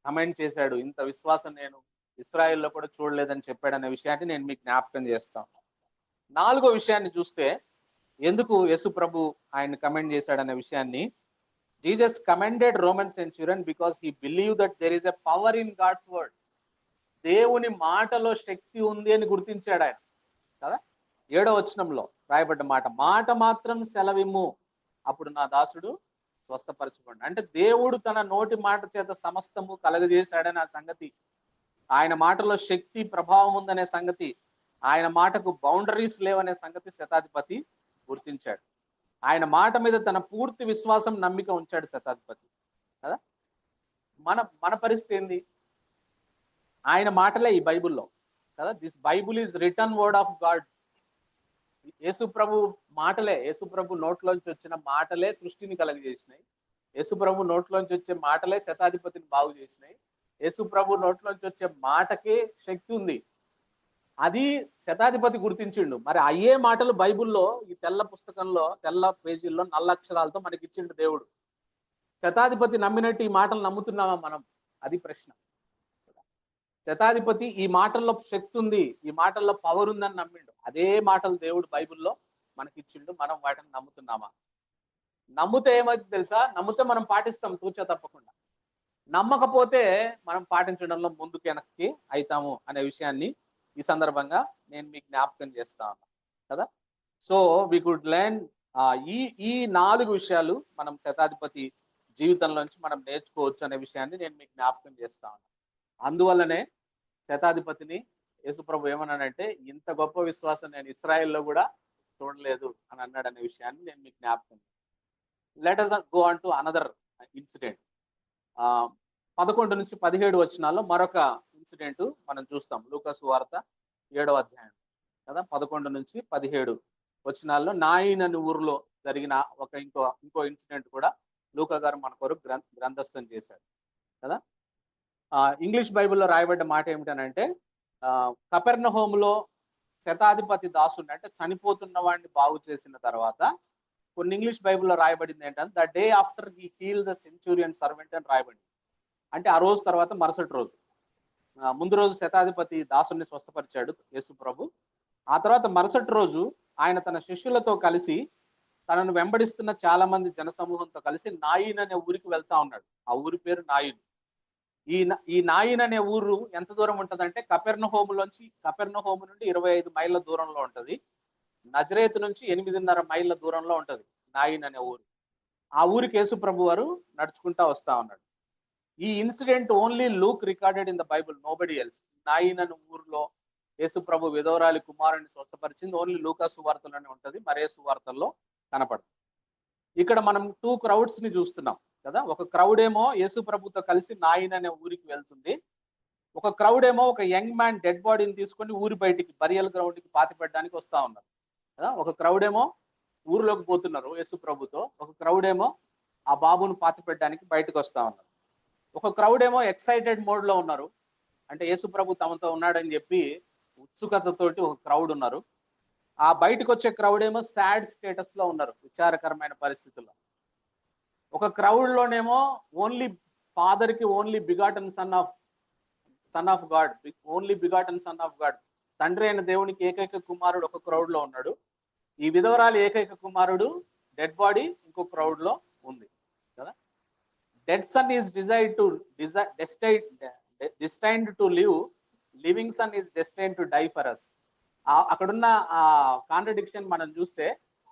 కమెంట్ చేశాడు. ఇంత విశ్వాసం నేను ఇశ్రాయేల్లో కూడా చూడలేదని చెప్పాడనే విషయాన్ని నేను మీకు జ్ఞాపకం చేస్తాను. 4వ విషయాన్ని చూస్తే, ఎందుకు యేసు ప్రభు ఆయన్ని కమెంట్ చేశాడనే విషయాన్ని, Jesus commended Roman centurion because he believe that there is a power in God's word. దేవుని మాటలో శక్తి ఉంది అని గుర్తించాడు ఆయన కదా. 7వ వచనంలో రాయబడ్డ మాట, మాట మాత్రం సెలవిమ్ము, అప్పుడు నా దాసుడు స్వస్థపరచుకోండి. అంటే దేవుడు తన నోటి మాట చేత సమస్తము కలగజేశాడని ఆ సంగతి, ఆయన మాటలో శక్తి ప్రభావం ఉందనే సంగతి, ఆయన మాటకు బౌండరీస్ లేవనే సంగతి శతాధిపతి గుర్తించాడు. ఆయన మాట మీద తన పూర్తి విశ్వాసం నమ్మిక ఉంచాడు శతాధిపతి కదా. మన మన పరిస్థితి ఏంది? ఆయన మాటలే ఈ బైబిల్లో కదా. This Bible is written word of God. యేసు ప్రభు మాటలే, యేసు ప్రభు నోట్లోంచి వచ్చిన మాటలే సృష్టిని కలగజేసినాయి. యేసు ప్రభు నోట్లోంచి వచ్చే మాటలే శతాధిపతిని బాగు చేసినాయి. యేసు ప్రభు నోట్లోంచి వచ్చే మాటకే శక్తి ఉంది. అది శతాధిపతి గుర్తించిండు. మరి అయ్యే మాటలు బైబిల్లో ఈ తెల్ల పుస్తకంలో, తెల్ల పేజీల్లో నల్ల అక్షరాలతో మనకి ఇచ్చిండు దేవుడు. శతాధిపతి నమ్మినట్టు ఈ మాటలు నమ్ముతున్నామా మనం? అది ప్రశ్న. శతాధిపతి ఈ మాటల్లో శక్తి ఉంది, ఈ మాటల్లో పవర్ ఉందని నమ్మిండు. అదే మాటలు దేవుడు బైబిల్లో మనకిచ్చిండు. మనం వాటిని నమ్ముతున్నామా? నమ్మితే ఏమైంది తెలుసా? నమ్మితే మనం పాటిస్తాం తూచా తప్పకుండా. నమ్మకపోతే మనం పాటించడంలో ముందుకు వెనక్కి అవుతాము అనే విషయాన్ని ఈ సందర్భంగా నేను మీకు జ్ఞాపకం చేస్తా ఉన్నా కదా. సో వి కుడ్ లెర్న్ ఈ ఈ 4 విషయాలు మనం శతాధిపతి జీవితంలోంచి మనం నేర్చుకోవచ్చు అనే విషయాన్ని నేను మీకు జ్ఞాపకం చేస్తా ఉన్నా. అందువల్లనే శతాధిపతిని యేసుప్రభు ఏమన్నాడంటే, ఇంత గొప్ప విశ్వాసం నేను ఇస్రాయేల్లో కూడా చూడలేదు అని అన్నాడు అనే విషయాన్ని నేను మీకు జ్ఞాపకం. Let us go on to another incident. 11 నుంచి 17 వచనాల్లో మరొక ఇన్సిడెంట్ మనం చూస్తాం. లూకా సువార్త 7వ అధ్యాయం కదా. 11 నుంచి 17 వచనాల్లో నాయిన్ అనే ఊరిలో జరిగిన ఇంకో ఇన్సిడెంట్ కూడా లూకా గారు మన కొరకు గ్రంథస్థం చేశారు కదా. ఇంగ్లీష్ బైబిల్లో రాయబడ్డ మాట ఏమిటనంటే, కపెర్నహూములో శతాధిపతి దాసుని, అంటే చనిపోతున్న వాడిని బాగు చేసిన తర్వాత, కొన్ని ఇంగ్లీష్ బైబిల్లో రాయబడింది ఏంటంటే the day after he heal the centurion servant అని రాయబడింది. అంటే ఆ రోజు తర్వాత మరుసటి రోజు, ముందు రోజు శతాధిపతి దాసుని స్వస్థపరిచాడు యేసు ప్రభు. ఆ తర్వాత మరుసటి రోజు ఆయన తన శిష్యులతో కలిసి, తనను వెంబడిస్తున్న చాలా మంది జనసమూహంతో కలిసి నాయిన్ అనే ఊరికి వెళ్తా ఉన్నాడు. ఆ ఊరి పేరు నాయిన్. ఈ నాయిన్ అనే ఊరు ఎంత దూరం ఉంటదంటే కపెర్నహూము నుండి 25 మైళ్ళ దూరంలో ఉంటది. నజరేతు నుంచి 8.5 మైళ్ళ దూరంలో ఉంటది నాయిన్ అనే ఊరు. ఆ ఊరికి యేసు ప్రభు వారు నడుచుకుంటా వస్తా ఉన్నాడు. ఈ incident only Luke recorded in the Bible, nobody else. Nine అనే ఊరిలో యేసు ప్రభు విధవరాలి కుమారుని స్వస్థపరిచింది ఓన్లీ లూకా సువార్తలోనే ఉంటది, మరే సువార్తల్లో కనపడదు. ఇక్కడ మనం 2 crowds ని చూస్తున్నాం కదా. ఒక క్రౌడ్ ఏమో యేసు ప్రభుతో కలిసి నాయిన్ అనే ఊరికి వెళ్తుంది. ఒక క్రౌడ్ ఏమో ఒక యంగ్ మ్యాన్ డెడ్ బాడీని తీసుకొని ఊరి బయటికి బరియల్ గ్రౌండ్ కి పాతి పెట్టడానికి వస్తా ఉన్నారు కదా. ఒక క్రౌడ్ ఏమో ఊరిలోకి పోతున్నారు యేసు ప్రభుతో, ఒక క్రౌడ్ ఏమో ఆ బాబును పాతి పెట్టడానికి బయటకు వస్తా ఉన్నారు. ఒక క్రౌడ్ ఏమో ఎక్సైటెడ్ మోడ్ లో ఉన్నారు, అంటే యేసు ప్రభు తమతో ఉన్నాడని చెప్పి ఉత్సుకతతోటి ఒక క్రౌడ్ ఉన్నారు. ఆ బయటకు వచ్చే క్రౌడ్ ఏమో సాడ్ స్టేటస్ లో ఉన్నారు, విచారకరమైన పరిస్థితుల్లో. ఒక క్రౌడ్ లోనేమో ఓన్లీ ఫాదర్ కి only begotten son of God, only begotten son of God, తండ్రి అయిన దేవునికి ఏకైక కుమారుడు ఒక క్రౌడ్ లో ఉన్నాడు. ఈ విధవరాలు ఏకైక కుమారుడు డెడ్ బాడీ ఇంకో క్రౌడ్ లో ఉంది కదా. Dead son is destined to live, living son is destined to die for us. అక్కడున్న ఆ కాంట్రడిక్షన్ మనం చూస్తే,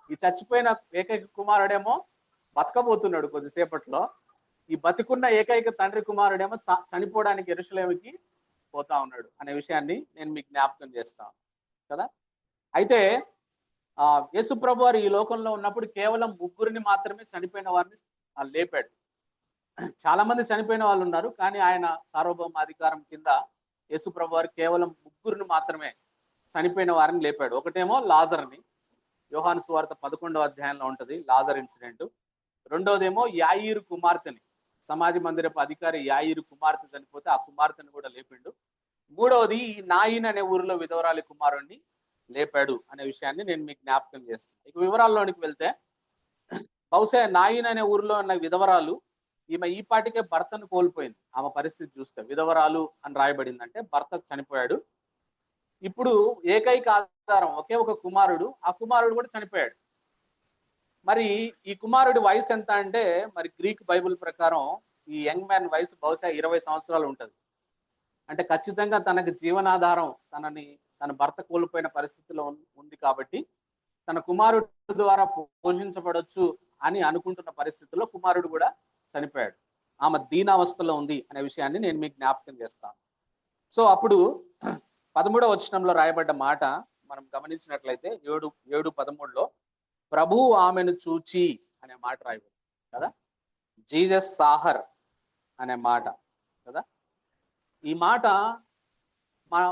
ఈ చచ్చిపోయిన ఏకైక కుమారుడేమో బతకబోతున్నాడు కొద్దిసేపట్లో, ఈ బతికున్న ఏకైక తండ్రి కుమారుడేమో చనిపోవడానికి యెరూషలేముకి పోతా ఉన్నాడు అనే విషయాన్ని నేను మీకు జ్ఞాపకం చేస్తాను కదా. అయితే యేసు ప్రభు వారు ఈ లోకంలో ఉన్నప్పుడు కేవలం 3 మాత్రమే చనిపోయిన వారిని లేపాడు. చాలా మంది చనిపోయిన వాళ్ళు ఉన్నారు, కానీ ఆయన సార్వభౌమ అధికారం కింద యేసు ప్రభు వారు కేవలం 3 మాత్రమే చనిపోయిన వారిని లేపాడు. ఒకటేమో లాజర్ని, యోహాను సువార్త 11వ అధ్యాయంలో ఉంటది లాజర్ ఇన్సిడెంట్. రెండోదేమో యాయీరు కుమార్తెని, సమాజ మందిరపు అధికారి యాయీరు కుమార్తె చనిపోతే ఆ కుమార్తెను కూడా లేపిండు. మూడవది ఈ నాయిన్ అనే ఊరిలో విధవరాలి కుమారుణ్ణి లేపాడు అనే విషయాన్ని నేను మీకు జ్ఞాపకం చేస్తాను. ఇక వివరాల్లోనికి వెళ్తే, బహుశా నాయిన్ అనే ఊరిలో ఉన్న విధవరాలు, ఈమె ఈ పాటికే భర్తను కోల్పోయింది. ఆమె పరిస్థితి చూస్తే విధవరాలు అని రాయబడిందంటే భర్త చనిపోయాడు. ఇప్పుడు ఏకైక ఆధారం ఒకే ఒక కుమారుడు, ఆ కుమారుడు కూడా చనిపోయాడు. మరి ఈ కుమారుడి వయసు ఎంత అంటే, మరి గ్రీక్ బైబిల్ ప్రకారం ఈ యంగ్ మ్యాన్ వయసు బహుశా 20 సంవత్సరాలు ఉంటది. అంటే ఖచ్చితంగా తనకు జీవనాధారం తన భర్త కోల్పోయిన పరిస్థితిలో ఉంది కాబట్టి తన కుమారుడు ద్వారా పోషించబడొచ్చు అని అనుకుంటున్న పరిస్థితుల్లో కుమారుడు కూడా చనిపోయాడు. ఆమె దీనావస్థలో ఉంది అనే విషయాన్ని నేను మీకు జ్ఞాపకం చేస్తాను. సో అప్పుడు 13వ వచనంలో రాయబడ్డ మాట మనం గమనించినట్లయితే 7:13లో ప్రభువు ఆమెను చూచి అనే మాట రాయబడింది కదా. జీసస్ సాహర్ అనే మాట కదా. ఈ మాట మన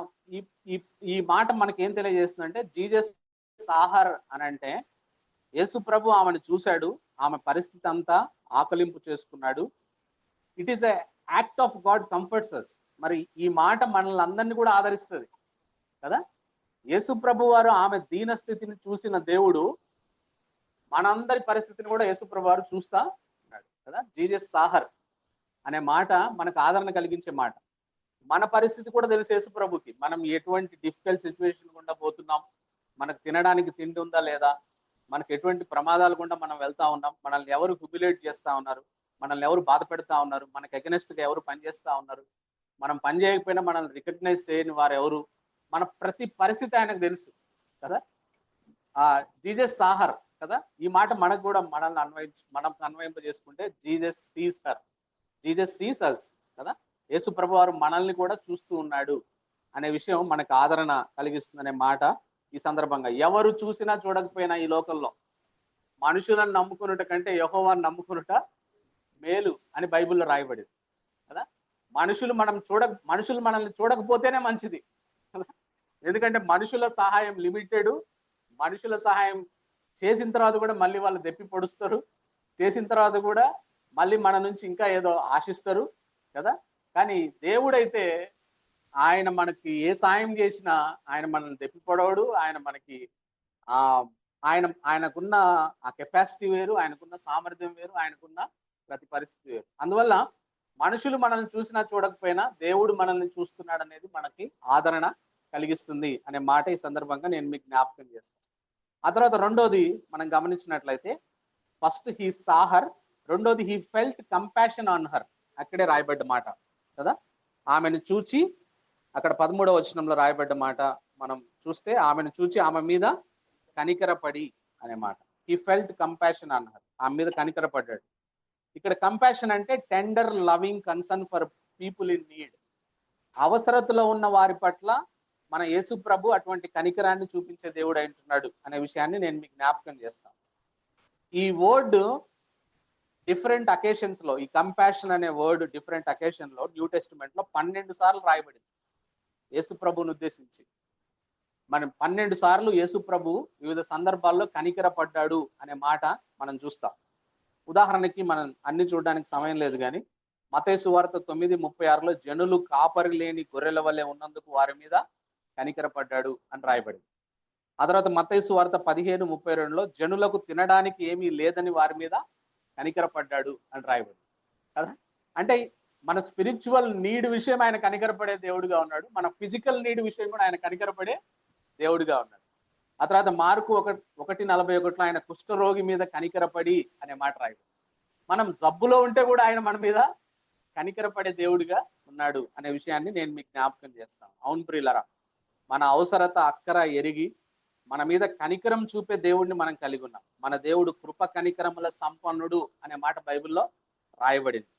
ఈ మాట మనకి ఏం తెలియజేస్తుందంటే, జీసస్ సాహర్ అని అంటే యేసు ప్రభు ఆమెను చూశాడు, ఆమె పరిస్థితి అంతా ఆకలింపు చేసుకున్నాడు. It is a act of God comforts us. మరి ఈ మాట మనల్ని అందరినీ కూడా ఆదరిస్తుంది కదా. యేసు ప్రభు వారు ఆమె దీన స్థితిని చూసిన దేవుడు మనందరి పరిస్థితిని కూడా యేసు ప్రభు వారు చూస్తా ఉన్నాడు కదా. జీసస్ సాహర్ అనే మాట మనకు ఆదరణ కలిగించే మాట. మన పరిస్థితి కూడా తెలుసు యేసు ప్రభుకి. మనం ఎటువంటి డిఫికల్ట్ సిచ్యువేషన్ గుండా పోతున్నాం, మనకు తినడానికి తిండి ఉందా లేదా, మనకు ఎటువంటి ప్రమాదాలు గుండా మనం వెళ్తా ఉన్నాం, మనల్ని ఎవరు హ్యూమిలేట్ చేస్తా ఉన్నారు, మనల్ని ఎవరు బాధ పెడతా ఉన్నారు, మనకు అగెనెస్ట్ గా ఎవరు పనిచేస్తా ఉన్నారు, మనం పని చేయకపోయినా మనల్ని రికగ్నైజ్ చేయని వారు ఎవరు, మన ప్రతి పరిస్థితి ఆయనకు తెలుసు కదా. జీసస్ సాహర్ కదా. ఈ మాట మనకు కూడా మనం అన్వయింప చేసుకుంటే Jesus sees her, Jesus sees us కదా. యేసు ప్రభు వారు మనల్ని కూడా చూస్తూ ఉన్నాడు అనే విషయం మనకు ఆదరణ కలిగిస్తుందనే మాట ఈ సందర్భంగా. ఎవరు చూసినా చూడకపోయినా ఈ లోకంలో మనుషులను నమ్ముకున్నట కంటే యెహోవాను నమ్ముకున్నట మేలు అని బైబిల్లో రాయబడింది కదా. మనుషులు మనల్ని చూడకపోతేనే మంచిది కదా. ఎందుకంటే మనుషుల సహాయం లిమిటెడ్. మనుషుల సహాయం చేసిన తర్వాత కూడా మళ్ళీ వాళ్ళు దెప్పి పొడుస్తారు, చేసిన తర్వాత కూడా మళ్ళీ మన నుంచి ఇంకా ఏదో ఆశిస్తారు కదా. కానీ దేవుడైతే ఆయన మనకి ఏ సాయం చేసినా ఆయన మనల్ని దెప్పిపడవాడు. ఆయన మనకి ఆయనకున్న ఆ కెపాసిటీ వేరు, ఆయనకున్న సామర్థ్యం వేరు, ఆయనకున్న ప్రతి పరిస్థితి వేరు. అందువల్ల మనుషులు మనల్ని చూసినా చూడకపోయినా దేవుడు మనల్ని చూస్తున్నాడు అనేది మనకి ఆదరణ కలిగిస్తుంది అనే మాట ఈ సందర్భంగా నేను మీకు జ్ఞాపకం చేస్తాను. ఆ తర్వాత రెండోది మనం గమనించినట్లయితే, ఫస్ట్ హీ సాహర్, రెండోది he felt compassion on her. అక్కడే రాయబడ్డ మాట కదా. ఆమెను చూచి, అక్కడ 13వ వచనంలో రాయబడ్డ మాట మనం చూస్తే, ఆమెను చూచి ఆమె మీద కనికరపడి అనే మాట. He felt compassion on her, ఆమె మీద కనికరపడ్డాడు. ఇక్కడ కంపాషన్ అంటే tender loving concern for people in need. అవసరతలో ఉన్న వారి పట్ల మన యేసు ప్రభు అటువంటి కనికరాన్ని చూపించే దేవుడు అంటున్నాడు అనే విషయాన్ని నేను మీకు జ్ఞాపకం చేస్తాను. ఈ వర్డ్ డిఫరెంట్ అకేషన్స్ లో, ఈ కంపాషన్ అనే వర్డ్ డిఫరెంట్ అకేషన్ లో న్యూ టెస్టిమెంట్ లో 12 సార్లు రాయబడింది యేసు ప్రభుని ఉద్దేశించి. మనం 12 సార్లు యేసు ప్రభు వివిధ సందర్భాల్లో కనికరపడ్డాడు అనే మాట మనం చూస్తాం. ఉదాహరణకి మనం అన్ని చూడడానికి సమయం లేదు కానీ మత్తయి సువార్త 9:36లో జనులు కాపరి లేని గొర్రెల వలె ఉన్నందుకు వారి మీద కనికరపడ్డాడు అని రాయబడింది. ఆ తర్వాత మత్తయి సువార్త 15:32లో జనులకు తినడానికి ఏమీ లేదని వారి మీద కనికరపడ్డాడు అని రాయబడింది కదా. అంటే మన స్పిరిచువల్ నీడ్ విషయం ఆయన కనికరపడే దేవుడిగా ఉన్నాడు, మన ఫిజికల్ నీడ్ విషయం కూడా ఆయన కనికరపడే దేవుడిగా ఉన్నాడు. ఆ తర్వాత మార్కు 1:41లో ఆయన కుష్ఠరోగి మీద కనికరపడి అనే మాట రాయబడింది. మనం జబ్బులో ఉంటే కూడా ఆయన మన మీద కనికరపడే దేవుడిగా ఉన్నాడు అనే విషయాన్ని నేను మీకు జ్ఞాపకం చేస్తాను. అవును ప్రియులరా, మన అవసరత అక్కర ఎరిగి మన మీద కనికరం చూపే దేవుడిని మనం కలిగి ఉన్నాం. మన దేవుడు కృప కనికరముల సంపన్నుడు అనే మాట బైబిల్లో రాయబడింది.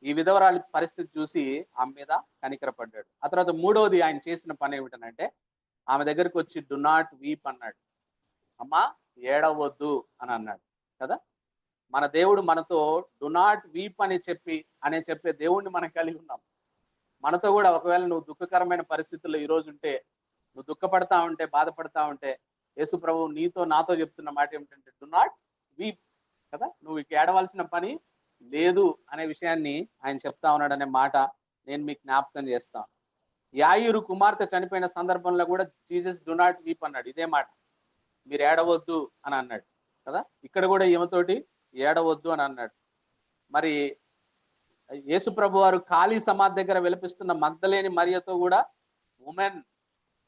ఈ విధవరాలి పరిస్థితి చూసి ఆమె మీద కనికరపడ్డాడు. ఆ తర్వాత మూడవది ఆయన చేసిన పని ఏమిటనంటే, ఆమె దగ్గరికి వచ్చి డు నాట్ వీప్ అన్నాడు. అమ్మా ఏడవద్దు అని అన్నాడు కదా. మన దేవుడు మనతో డు నాట్ వీప్ అని చెప్పే దేవుణ్ణి మనం కలిగి ఉన్నాం. మనతో కూడా ఒకవేళ నువ్వు దుఃఖకరమైన పరిస్థితుల్లో ఈ రోజు ఉంటే, నువ్వు దుఃఖపడతా ఉంటే, బాధపడతా ఉంటే, యేసు ప్రభు నాతో చెప్తున్న మాట ఏమిటంటే డు నాట్ వీప్ కదా. నువ్వు ఏడవలసిన పని లేదు అనే విషయాన్ని ఆయన చెప్తా ఉన్నాడు అనే మాట నేను మీకు జ్ఞాపకం చేస్తాను. యాయిరు కుమార్తె చనిపోయిన సందర్భంలో కూడా జీసస్ డు నాట్ వీప్ అన్నాడు, ఇదే మాట, మీరు ఏడవద్దు అని అన్నాడు కదా. ఇక్కడ కూడా ఈమెతోటి ఏడవద్దు అని అన్నాడు. మరి యేసు ప్రభు వారు ఖాళీ సమాధి దగ్గర విలపిస్తున్న మగ్దలేని మరియతో కూడా ఉమెన్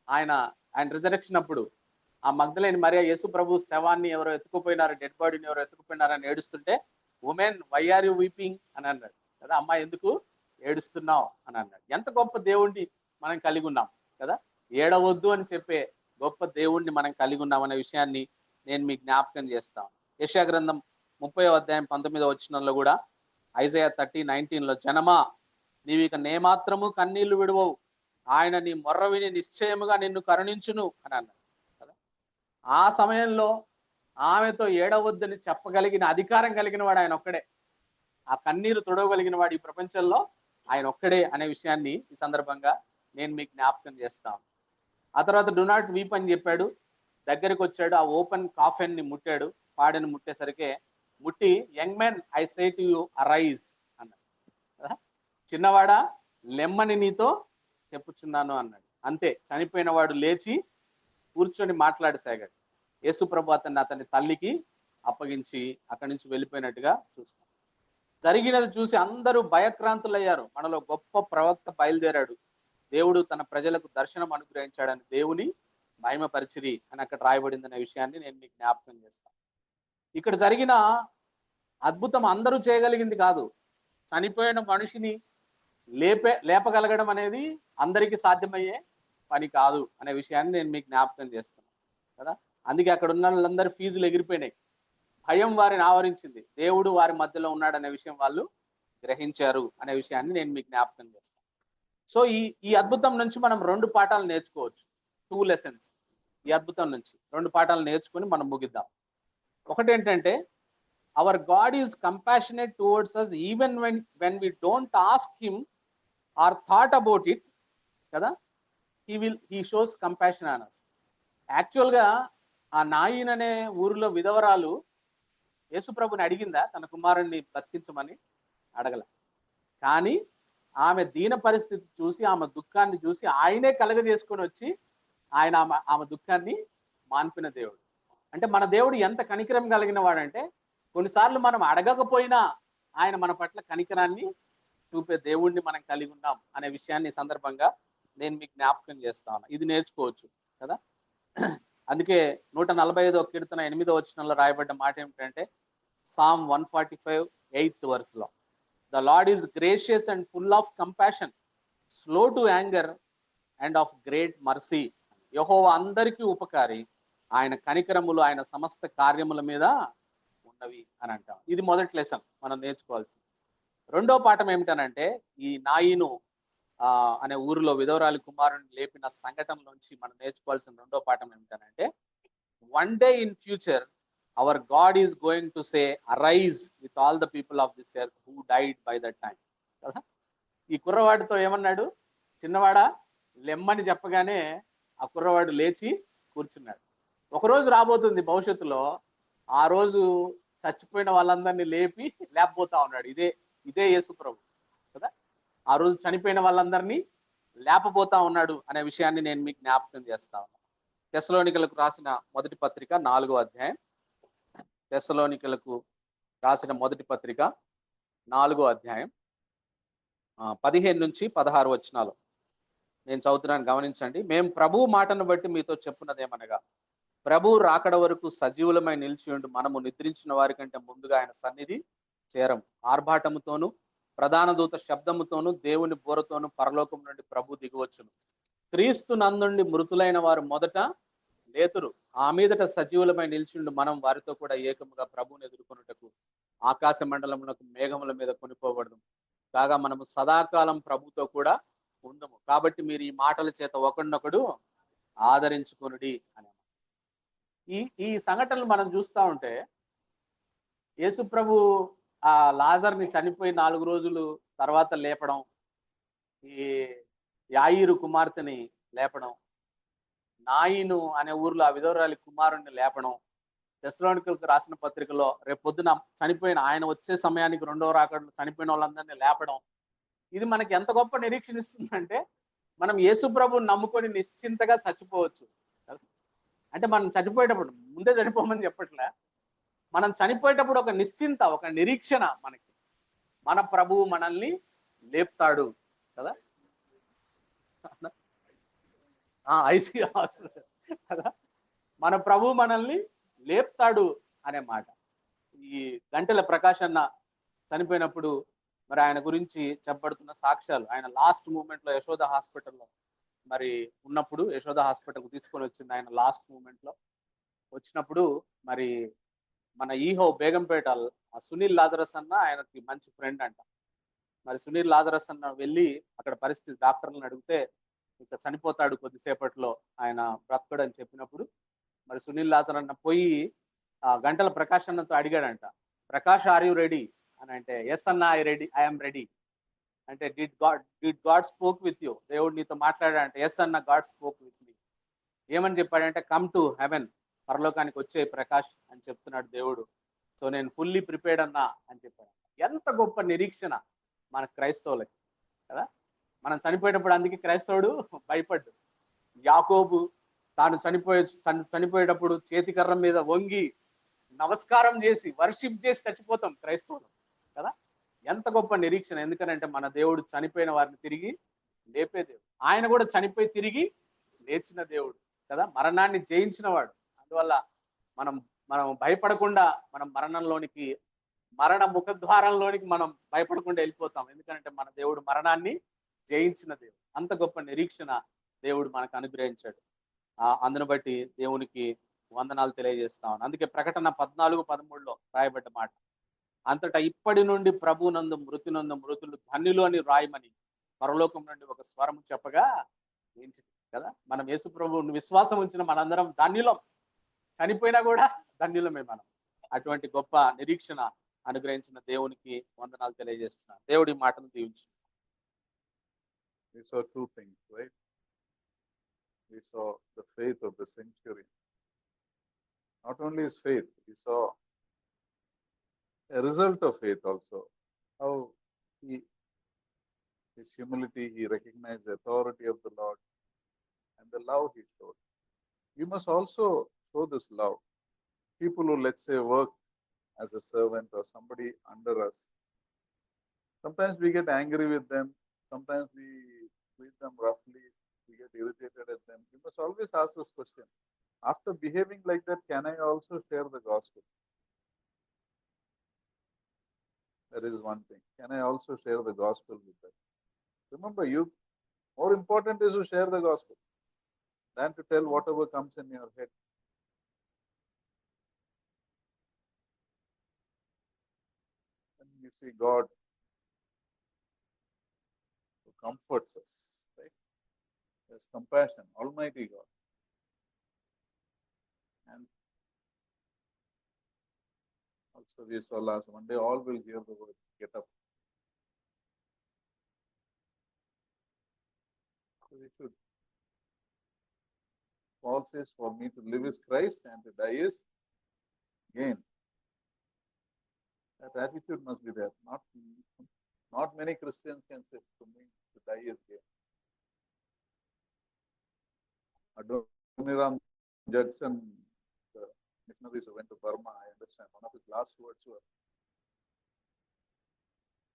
ఆయన రిజరెక్షన్ అప్పుడు ఆ మగ్దలేని మరియ యేసు ప్రభు శవాన్ని ఎవరో ఎత్తుకుపోయినారు, డెడ్ బాడీని ఎవరో ఎత్తుకుపోయినారని ఏడుస్తుంటే woman why are you weeping అని అన్నాడు కదా. అమ్మా ఎందుకు ఏడుస్తున్నావు అని అన్నాడు. ఎంత గొప్ప దేవుణ్ణి మనం కలిగి ఉన్నాం కదా. ఏడవద్దు అని చెప్పే గొప్ప దేవుణ్ణి మనం కలిగి ఉన్నాం అనే విషయాన్ని నేను మీకు జ్ఞాపకం చేస్తాను. యెషయా గ్రంథం 30వ అధ్యాయం 19వ వచనంలో కూడా ఐజయా 30:19లో జనమా నీవు ఇక నేమాత్రము కన్నీళ్లు విడువవు, ఆయన నీ మొర్ర విని నిశ్చయముగా నిన్ను కరుణించును అని అన్నాడు కదా. ఆ సమయంలో ఆమెతో ఏడవద్దని చెప్పగలిగిన అధికారం కలిగిన వాడు ఆయన ఒక్కడే. ఆ కన్నీరు తొడవగలిగిన వాడు ఈ ప్రపంచంలో ఆయన ఒక్కడే అనే విషయాన్ని ఈ సందర్భంగా నేను మీకు జ్ఞాపకం చేస్తాను. ఆ తర్వాత డు నాట్ వీప్ అని చెప్పాడు. దగ్గరికి వచ్చాడు, ఆ ఓపెన్ కాఫెన్ ని ముట్టాడు. పాడని ముట్టేసరికి ముట్టి young men I say to you arise అన్నాడు. చిన్నవాడా లెమ్మని నీతో చెప్పుచున్నాను అన్నాడు. అంతే, చనిపోయిన వాడు లేచి కూర్చొని మాట్లాడసాగాడు. యేసు ప్రభు అతన్ని తల్లికి అప్పగించి అక్కడి నుంచి వెళ్ళిపోయినట్టుగా చూస్తాం. జరిగినది చూసి అందరూ భయక్రాంతులయ్యారు. మనలో గొప్ప ప్రవక్త బయలుదేరాడు, దేవుడు తన ప్రజలకు దర్శనం అనుగ్రహించాడని దేవుని మహిమపరిచిరి అని అక్కడ రాయబడిందనే విషయాన్ని నేను మీకు జ్ఞాపకం చేస్తాను. ఇక్కడ జరిగిన అద్భుతం అందరూ చేయగలిగింది కాదు. చనిపోయిన మనిషిని లేపగలగడం అనేది అందరికీ సాధ్యమయ్యే పని కాదు అనే విషయాన్ని నేను మీకు జ్ఞాపకం చేస్తున్నాను కదా. అందుకే అక్కడ ఉన్న వాళ్ళందరూ ఫీజులు ఎగిరిపోయినాయి. భయం వారిని ఆవరించింది. దేవుడు వారి మధ్యలో ఉన్నాడనే విషయం వాళ్ళు గ్రహించారు అనే విషయాన్ని నేను మీకు జ్ఞాపకం చేస్తాను. సో ఈ అద్భుతం నుంచి మనం 2 పాఠాలు నేర్చుకోవచ్చు. 2 లెసన్స్. ఈ అద్భుతం నుంచి 2 పాఠాలు నేర్చుకొని మనం ముగిద్దాం. ఒకటి ఏంటంటే, hour God is compassionate towards us even when we don't ask him or thought about it కదా. he shows compassion on us. యాక్చువల్గా ఆ నాయిన్ అనే ఊరిలో విధవరాలు యేసుప్రభుని అడిగిందా తన కుమారుణ్ణి బతికించమని? అడగల. కానీ ఆమె దీన పరిస్థితి చూసి, ఆమె దుఃఖాన్ని చూసి ఆయనే కలగజేసుకొని వచ్చి ఆయన ఆమె దుఃఖాన్ని మాన్పిన దేవుడు. అంటే మన దేవుడు ఎంత కనికరం కలిగిన వాడంటే, కొన్నిసార్లు మనం అడగకపోయినా ఆయన మన పట్ల కనికరాన్ని చూపే దేవుణ్ణి మనం కలిగి ఉన్నాం అనే విషయాన్ని సందర్భంగా నేను మీకు జ్ఞాపకం చేస్తాను. ఇది నేర్చుకోవచ్చు కదా. అందుకే 145వ కీర్తన 8వ వచనంలో రాయబడ్డ మాట ఏమిటంటే, Psalm 145 8th verse, the Lord is gracious and full of compassion, slow to anger and of great mercy. యెహోవా అందరికీ ఉపకారి, ఆయన కనికరములు ఆయన సమస్త కార్యముల మీద ఉన్నవి అని అంటాం. ఇది మొదటి లెసన్ మనం నేర్చుకోవాల్సింది. రెండో పాఠం ఏమిటనంటే, ఈ నాయిను అనే ఊరిలో విధవరాలి కుమారుని లేపిన సంఘటన నుంచి మనం నేర్చుకోవాల్సిన రెండో పాఠం ఏమిటనంటే, one day in future our God is going to say arise with all the people of this earth who died by that time కదా. ఈ కుర్రవాడితో ఏమన్నాడు? చిన్నవాడా లెమ్మని చెప్పగానే ఆ కుర్రవాడు లేచి కూర్చున్నాడు. ఒకరోజు రాబోతుంది భవిష్యత్తులో, ఆ రోజు చచ్చిపోయిన వాళ్ళందరినీ లేపబోతా ఉన్నాడు. ఇదే యేసు ప్రభు కదా. ఆ రోజు చనిపోయిన వాళ్ళందరినీ లేపబోతా ఉన్నాడు అనే విషయాన్ని నేను మీకు జ్ఞాపకం చేస్తా ఉన్నాను. తెస్సలోనికలకు రాసిన మొదటి పత్రిక 4వ అధ్యాయం. తెస్సలోనికలకు రాసిన మొదటి పత్రిక 4వ అధ్యాయం 15 నుంచి 16 వచనాలు నేను చదువుతున్నాను, గమనించండి. మేము ప్రభు మాటను బట్టి మీతో చెప్పున్నదేమనగా, ప్రభు రాకడ వరకు సజీవులమై నిలిచి ఉండి మనము నిద్రించిన వారి కంటే ముందుగా ఆయన సన్నిధి చేరం. ఆర్భాటముతోను ప్రధాన దూత శబ్దముతోను దేవుని బోరతోను పరలోకం నుండి ప్రభు దిగువచ్చును. క్రీస్తు నందుండి మృతులైన వారు మొదట లేతురు. ఆ మీదట సజీవులమై నిలిచిండు మనం వారితో కూడా ఏకముగా ప్రభువుని ఎదుర్కొనుటకు ఆకాశ మండలములకు మేఘముల మీద కొనిపోబడదు. కాగా మనము సదాకాలం ప్రభుతో కూడా ఉందము. కాబట్టి మీరు ఈ మాటల చేత ఒకడినొకడు ఆదరించుకొనుడి అని. ఈ సంఘటనలు మనం చూస్తూ ఉంటే, యేసు ప్రభు ఆ లాజర్ని చనిపోయి 4 రోజులు తర్వాత లేపడం, ఈ యాయిరు కుమార్తెని లేపడం, నాయిను అనే ఊర్లో ఆ విధవరాలి కుమారుణ్ణి లేపడం, తెస్సలోనికలకు రాసిన పత్రికలో రేపు పొద్దున చనిపోయిన ఆయన వచ్చే సమయానికి రెండవ రాకడలో చనిపోయిన వాళ్ళందరినీ లేపడం, ఇది మనకి ఎంత గొప్ప నిరీక్షణ ఇస్తుందంటే, మనం యేసు ప్రభుని నమ్ముకొని నిశ్చింతగా చచ్చిపోవచ్చు. అంటే మనం చనిపోయేటప్పుడు ముందే చనిపోమని చెప్పట్లే, మనం చనిపోయేటప్పుడు ఒక నిశ్చింత, ఒక నిరీక్షణ మనకి, మన ప్రభువు మనల్ని లేపుతాడు కదా. ఐసీ కదా, మన ప్రభువు మనల్ని లేపుతాడు అనే మాట. ఈ గంటెల ప్రకాష్ అన్న చనిపోయినప్పుడు మరి ఆయన గురించి చెప్పబడుతున్న సాక్ష్యాలు, ఆయన లాస్ట్ మూమెంట్ లో యశోద హాస్పిటల్లో మరి ఉన్నప్పుడు, యశోద హాస్పిటల్కు తీసుకొని వచ్చింది ఆయన లాస్ట్ మూమెంట్ లో వచ్చినప్పుడు, మరి మన ఈహో బేగంపేట సునీల్ లాజరస్ అన్న ఆయనకి మంచి ఫ్రెండ్ అంట. మరి సునీల్ లాజరస్ అన్న వెళ్ళి అక్కడ పరిస్థితి డాక్టర్లను అడిగితే ఇక చనిపోతాడు కొద్దిసేపట్లో, ఆయన బ్రతకడు అని చెప్పినప్పుడు మరి సునీల్ లాజర్ అన్న పోయి గంటల ప్రకాష్ అన్నతో అడిగాడంట, ప్రకాష్ ఆర్ యూ రెడీ అని. అంటే ఎస్ అన్న, ఐఎమ్ రెడీ అంటే did God spoke with you, దేవుడు నీతో మాట్లాడాడంటే ఎస్ అన్న, గాడ్ స్పోక్ విత్ మీ. ఏమని చెప్పాడంటే కమ్ టు హెవెన్, పరలోకానికి వచ్చే ప్రకాష్ అని చెప్తున్నాడు దేవుడు. సో నేను ఫుల్లీ ప్రిపేర్డ్ అన్నా అని చెప్పాడు. ఎంత గొప్ప నిరీక్షణ మన క్రైస్తవులకి కదా. మనం చనిపోయేటప్పుడు అందుకే క్రైస్తవుడు భయపడ్డు. యాకోబు తాను చనిపోయేటప్పుడు చేతికర్ర మీద వంగి నమస్కారం చేసి వర్షిప్ చేసి చచ్చిపోతాం క్రైస్తవులు కదా. ఎంత గొప్ప నిరీక్షణ. ఎందుకనంటే మన దేవుడు చనిపోయిన వారిని తిరిగి లేపే దేవుడు. ఆయన కూడా చనిపోయి తిరిగి లేచిన దేవుడు కదా, మరణాన్ని జయించిన వాడు. అందువల్ల మనం మనం భయపడకుండా మనం మరణంలోనికి, మరణ ముఖద్వారంలోనికి మనం భయపడకుండా వెళ్ళిపోతాం. ఎందుకంటే మన దేవుడు మరణాన్ని జయించిన దేవుడు. అంత గొప్ప నిరీక్షణ దేవుడు మనకు అనుగ్రహించాడు. అందును బట్టి దేవునికి వందనాలు తెలియజేస్తాం. అందుకే ప్రకటన 14:13 రాయబడ్డ మాట, అంతటా ఇప్పటి నుండి ప్రభునందు మృతులు ధన్యులు అని రాయమని పరలోకం నుండి ఒక స్వరం చెప్పగా కదా. మనం యేసు ప్రభువుని విశ్వాసం ఉంచిన మనందరం ధన్యులం, చనిపోయినా కూడా ధన్యులమే మనం. అటువంటి గొప్ప నిరీక్షణ అనుగ్రహించిన దేవునికి వందనాలు తెలియజేస్తున్నాను. దేవుడి మాటను దీవించు.
We saw two things, right? We saw the faith of the centurion. Not only his faith, we saw a result of faith also. How his humility, he recognized the authority of the Lord and the love he showed. We must also show this love. People who, let's say, work as a servant or somebody under us, sometimes we get angry with them, sometimes we treat them roughly, we get irritated at them. We must always ask this question: after behaving like that, can I also share the gospel? That is one thing. Can I also share the gospel with them? Remember, more important is to share the gospel than to tell whatever comes in your head. And you see God who comforts us, right? There's compassion, Almighty God. And also we saw last one day, all will hear the word, get up. So we should. Paul says, for me to live is Christ and to die is gain. That attitude must be there. Not many Christians can say, to me to die is gain. Adoniram Judson, the missionaries who went to Burma, I understand one of his last words were,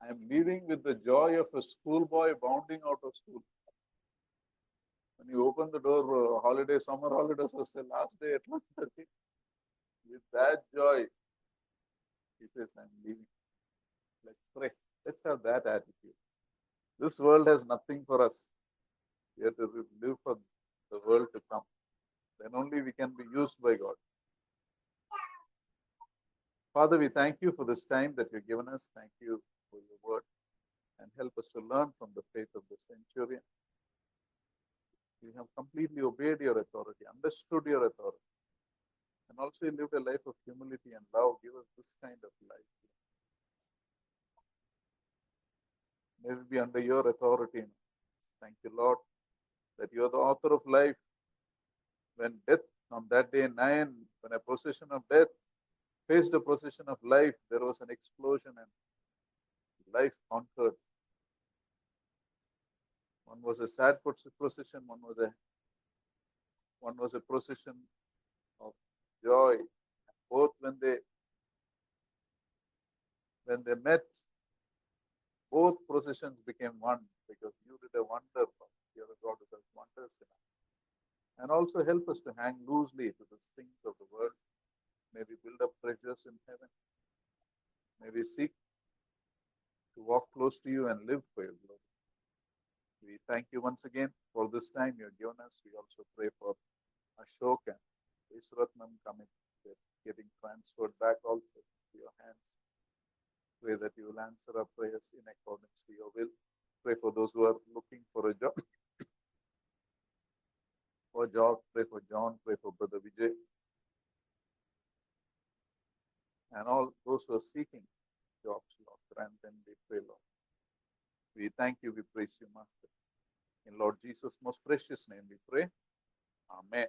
I am leaving with the joy of a schoolboy bounding out of school. When you open the door, summer holidays was the last day at lunch. With that joy, he says, I'm leaving. Let's pray. Let's have that attitude. This world has nothing for us. We have to live for the world to come. Then only we can be used by God. Father, we thank you for this time that you've given us. Thank you for your word. And help us to learn from the faith of the centurion. We have completely obeyed your authority, understood your authority, and also lived a life of humility and love. Give us this kind of life. May we be under your authority. Thank you, Lord, that you are the author of life. When death, on that day 9, when a procession of death faced a procession of life, there was an explosion and life conquered. One was a sad procession, one was a procession of joy. Both when they met, both processions became one, because you did a wonder. You are a God who does wonders in us. And also help us to hang loosely to the things of the world. May we build up treasures in heaven. May we seek to walk close to you and live for your glory. We thank you once again for this time you have given us. We also pray for Ashok and Isratnam coming. they're getting transferred back also to your hands. Pray that you will answer our prayers in accordance to your will. Pray for those who are looking for a job. Pray for John, pray for Brother Vijay. And all those who are seeking jobs, Lord, grant them, we pray, Lord. We thank you, we praise you, Master. In Lord Jesus' most precious name we pray. Amen.